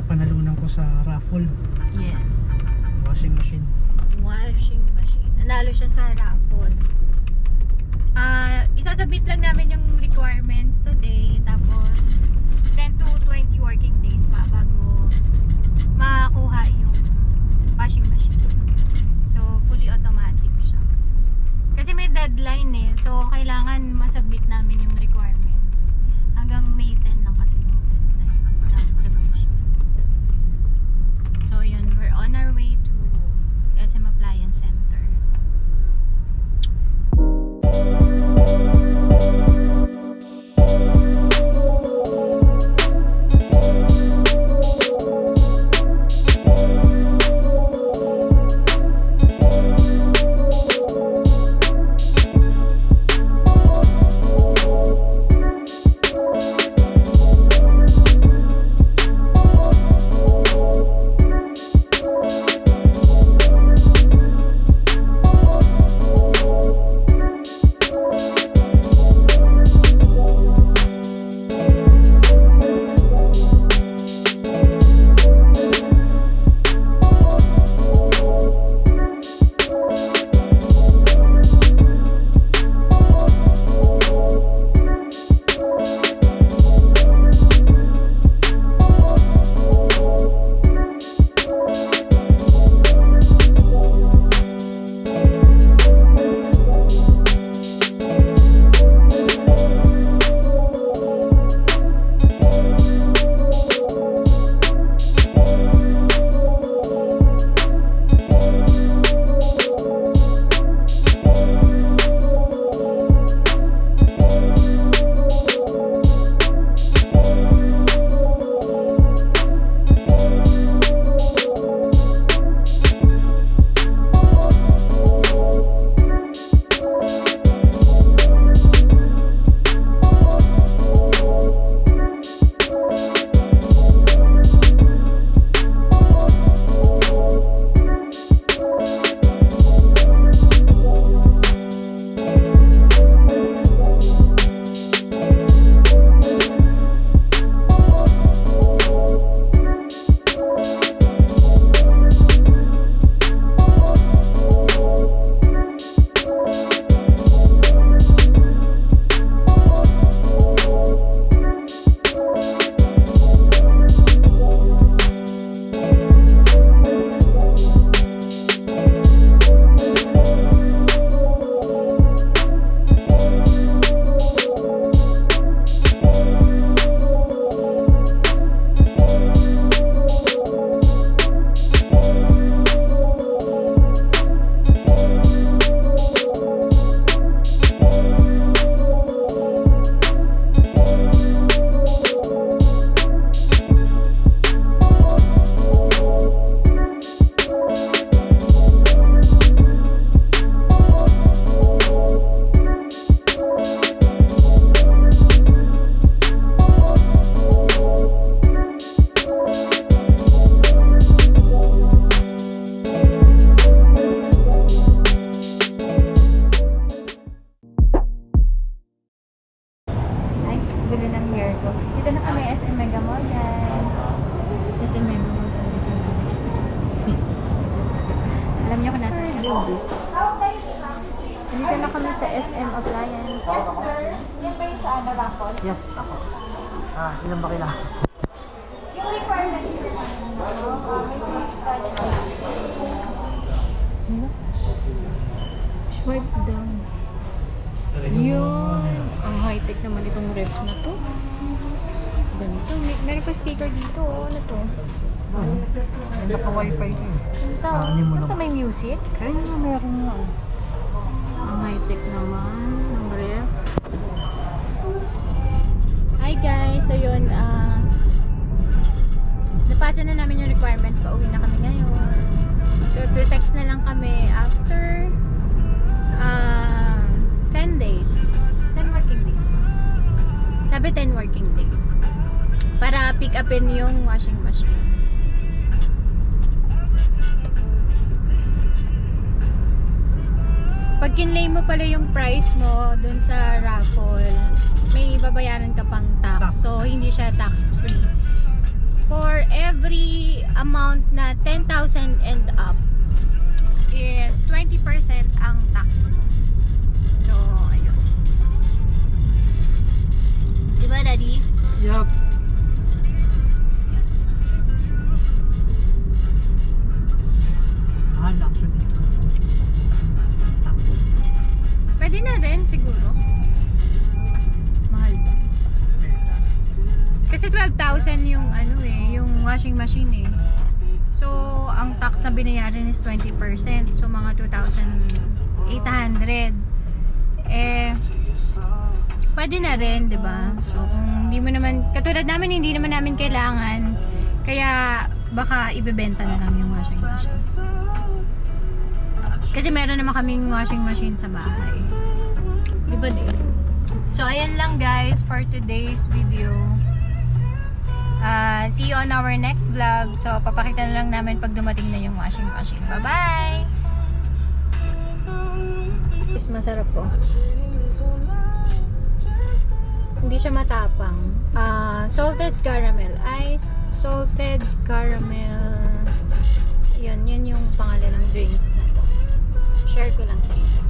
napanalunan ko sa raffle. Yes. Washing machine. Washing machine. Nanalo siya sa raffle. Isasabit lang namin yung requirements today. Tapos 10 to 20 working days pa bago makakuha yung washing machine. So fully automatic siya. Kasi may deadline eh. So kailangan masubmit namin yung requirements. Hanggang May 10 lang kasi yung deadline ng submission. So yun, we're on our way to SM Appliance Center. Bili ng hair ko. Dito na kami SM Mega Mall, guys. SM Mega Mall. Alam niyo kung nasa dito na kami sa SM Appliance. Yes, sir. Yan ba yung sa ano, raffle? Yes, ako. Ilan ba kailangan? Yung requirements sir. Swipe down. Yun. Ang high-tech naman itong ref na to. Ganito. Meron pa speaker dito. Oh. Ano to? Naka-wifi ko eh. Ano to? Ano mo Ano to? lang? May music? Kaya nga meron nga. Ang high-tech naman. Ang ref. Hi guys. So yun. Napasa na namin yung requirements. Pauwi na kami ngayon. So text na lang kami after 10 days. 10 working days pa. Sabi 10 working days. Para pick upin yung washing machine. Pag kinlay mo pala yung price mo dun sa raffle, may babayaran ka pang tax. So, hindi siya tax free. For every every amount na 10,000 and up is 20% ang tax mo. So, ayun. Diba, Daddy? Yup. Mahal actually. Pwede na rin siguro. Mahal ba? Kasi 12,000 yung ano yung washing machine eh. So, ang tax na binayaran is 20%. So, mga 2,800. Pwede na rin, 'di ba? So, kung hindi mo naman, katulad namin, hindi naman namin kailangan, kaya baka ibebenta na lang yung washing machine. Kasi meron naman kaming washing machine sa bahay. Di ba din? So, ayan lang guys for today's video. See you on our next vlog. So, papakita na lang namin pag dumating na yung washing machine. Bye-bye! Is masarap po. Hindi siya matapang. Salted caramel ice, salted caramel. Yan yung pangalan ng drinks na to. Share ko lang sa inyo.